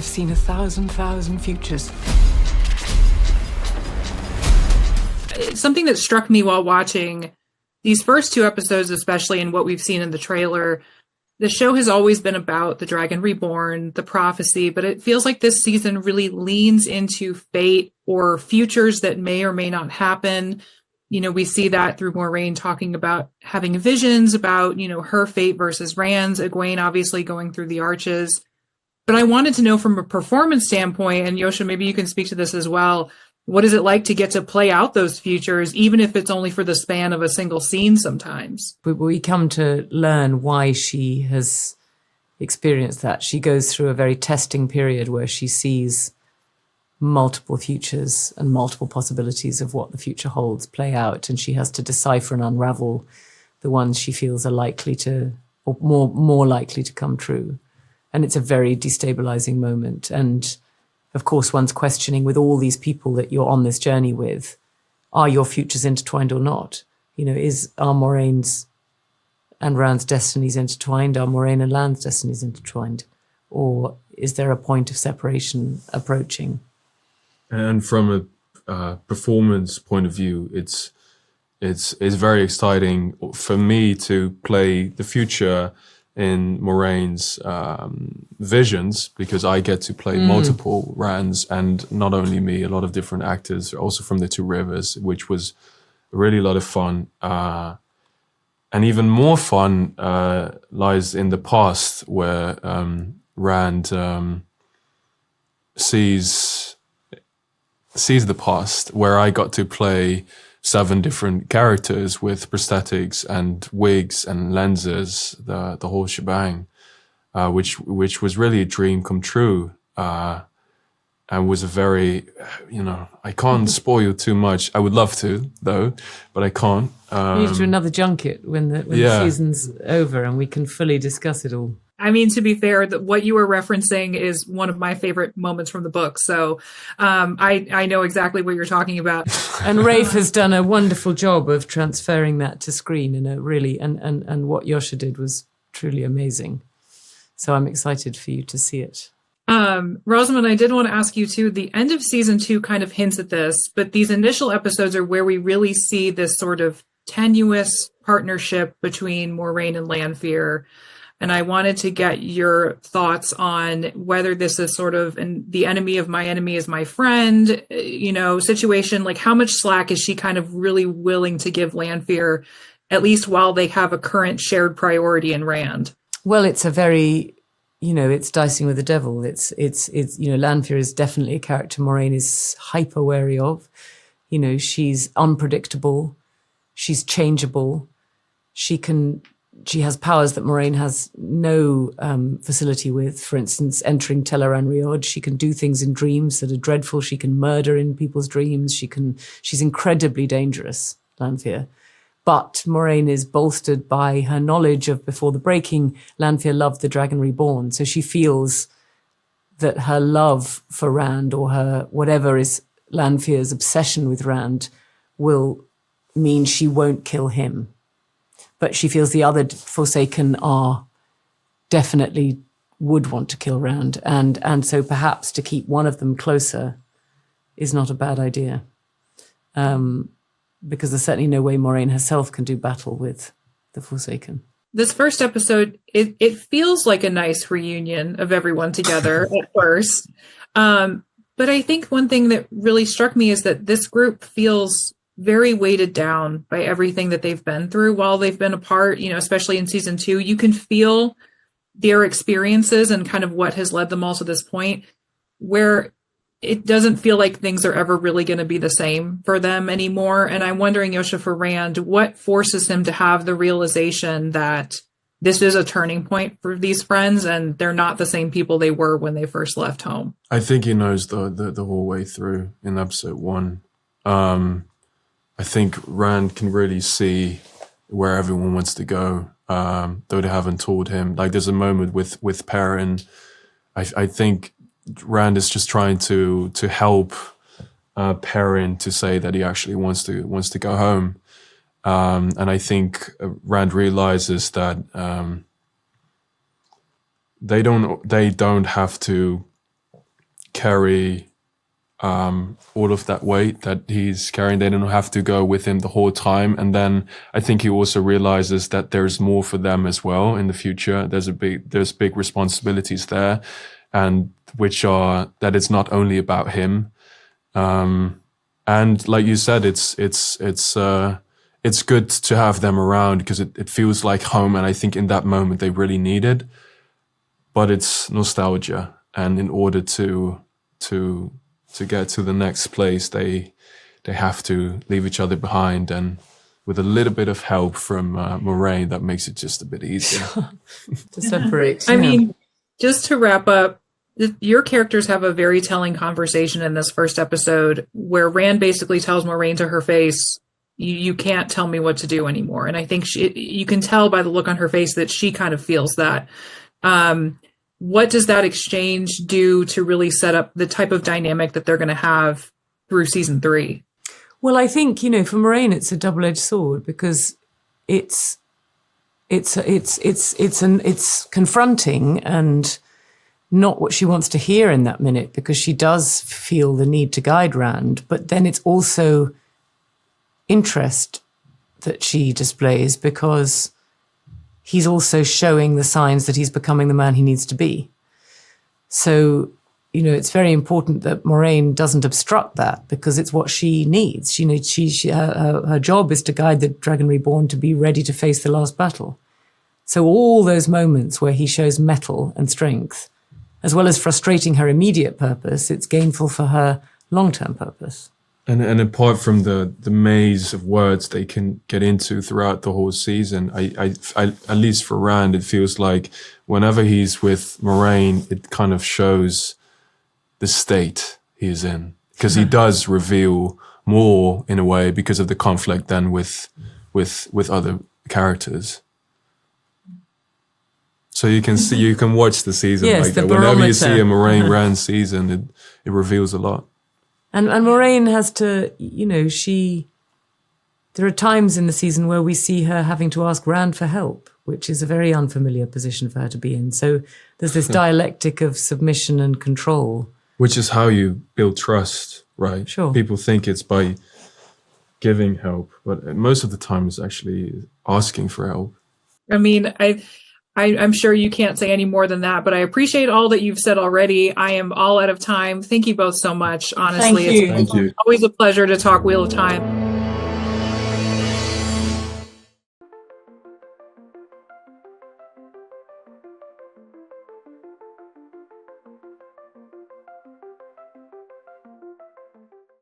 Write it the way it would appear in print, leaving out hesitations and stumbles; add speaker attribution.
Speaker 1: I've seen 1,000 futures.
Speaker 2: Something that struck me while watching these first two episodes, especially in what we've seen in the trailer, the show has always been about the Dragon Reborn, the prophecy, but it feels like this season really leans into fate or futures that may or may not happen. You know, we see that through Moiraine talking about having visions about, you know, her fate versus Rand's, Egwene obviously going through the arches. But I wanted to know from a performance standpoint, and Josha, maybe you can speak to this as well, what is it like to get to play out those futures, even if it's only for the span of a single scene sometimes?
Speaker 3: We come to learn why she has experienced that. She goes through a very testing period where she sees multiple futures and multiple possibilities of what the future holds play out, and she has to decipher and unravel the ones she feels are likely to, or more likely to come true. And it's a very destabilizing moment. And of course, one's questioning with all these people that you're on this journey with, are your futures intertwined or not? You know, are Moraine's and Rand's destinies intertwined? Are Moiraine and Lan's destinies intertwined? Or is there a point of separation approaching?
Speaker 4: And from a performance point of view, it's very exciting for me to play the future in Moraine's visions, because I get to play multiple Rands, and not only me, a lot of different actors, also from the Two Rivers, which was really a lot of fun. And even more fun lies in the past, where Rand sees the past, where I got to play 7 different characters with prosthetics and wigs and lenses, the whole shebang, which was really a dream come true, and was a very, I can't spoil too much. I would love to, though, but I can't.
Speaker 3: We need to do another junket when the season's over and we can fully discuss it all.
Speaker 2: I mean, to be fair, what you were referencing is one of my favorite moments from the book. So I know exactly what you're talking about.
Speaker 3: And Rafe has done a wonderful job of transferring that to screen in a really, and what Josha did was truly amazing. So I'm excited for you to see it.
Speaker 2: Rosamund, I did want to ask you too, the end of season 2 kind of hints at this, but these initial episodes are where we really see this sort of tenuous partnership between Moiraine and Lanfear. And I wanted to get your thoughts on whether this is sort of the enemy of my enemy is my friend, situation. Like, how much slack is she kind of really willing to give Lanfear, at least while they have a current shared priority in Rand?
Speaker 3: Well, it's a very, it's dicing with the devil. It's Lanfear is definitely a character Moiraine is hyper wary of. She's unpredictable. She's changeable. She has powers that Moiraine has no facility with. For instance, entering Teleran Riod, she can do things in dreams that are dreadful. She can murder in people's dreams. She's incredibly dangerous, Lanfear. But Moiraine is bolstered by her knowledge of before the breaking, Lanfear loved the Dragon Reborn. So she feels that her love for Rand, or her whatever is Lanfear's obsession with Rand, will mean she won't kill him. But she feels the other Forsaken are definitely would want to kill Rand. And so perhaps to keep one of them closer is not a bad idea. Because there's certainly no way Moiraine herself can do battle with the Forsaken.
Speaker 2: This first episode, it feels like a nice reunion of everyone together at first. But I think one thing that really struck me is that this group feels very weighted down by everything that they've been through while they've been apart, especially in season 2. You can feel their experiences and kind of what has led them all to this point, where it doesn't feel like things are ever really going to be the same for them anymore. And I'm wondering, Josha, for Rand, what forces him to have the realization that this is a turning point for these friends and they're not the same people they were when they first left home?
Speaker 4: I think he knows the whole way through in episode 1. I think Rand can really see where everyone wants to go, though they haven't told him. Like, there's a moment with Perrin. I think Rand is just trying to help Perrin to say that he actually wants to go home. And I think Rand realizes that they don't have to carry all of that weight that he's carrying. They don't have to go with him the whole time. And then I think he also realizes that there's more for them as well in the future. There's big responsibilities there, and that it's not only about him. And like you said, it's good to have them around because it feels like home. And I think in that moment they really need it, but it's nostalgia. And in order to get to the next place, they have to leave each other behind. And with a little bit of help from Moiraine, that makes it just a bit easier
Speaker 3: to separate.
Speaker 2: I mean, just to wrap up, your characters have a very telling conversation in this first episode where Rand basically tells Moiraine to her face, you can't tell me what to do anymore. And I think you can tell by the look on her face that she kind of feels that. What does that exchange do to really set up the type of dynamic that they're going to have through season 3?
Speaker 3: Well, I think, for Moiraine, it's a double-edged sword because it's confronting and not what she wants to hear in that minute, because she does feel the need to guide Rand, but then it's also interest that she displays because he's also showing the signs that he's becoming the man he needs to be. So, it's very important that Moiraine doesn't obstruct that because it's what she needs. Her job is to guide the Dragon Reborn to be ready to face the last battle. So all those moments where he shows mettle and strength, as well as frustrating her immediate purpose, it's gainful for her long-term purpose.
Speaker 4: And apart from the maze of words they can get into throughout the whole season, I at least for Rand, it feels like whenever he's with Moiraine, it kind of shows the state he's in, because he does reveal more in a way because of the conflict than with other characters. So you can watch the season like that. Whenever you see a Moiraine Rand season, it reveals a lot.
Speaker 3: And Moiraine has to, there are times in the season where we see her having to ask Rand for help, which is a very unfamiliar position for her to be in. So there's this dialectic of submission and control.
Speaker 4: Which is how you build trust, right?
Speaker 3: Sure.
Speaker 4: People think it's by giving help, but most of the time it's actually asking for help.
Speaker 2: I mean, I'm sure you can't say any more than that, but I appreciate all that you've said already. I am all out of time. Thank you both so much. Honestly,
Speaker 3: Thank you.
Speaker 2: It's always a pleasure to talk Wheel of Time.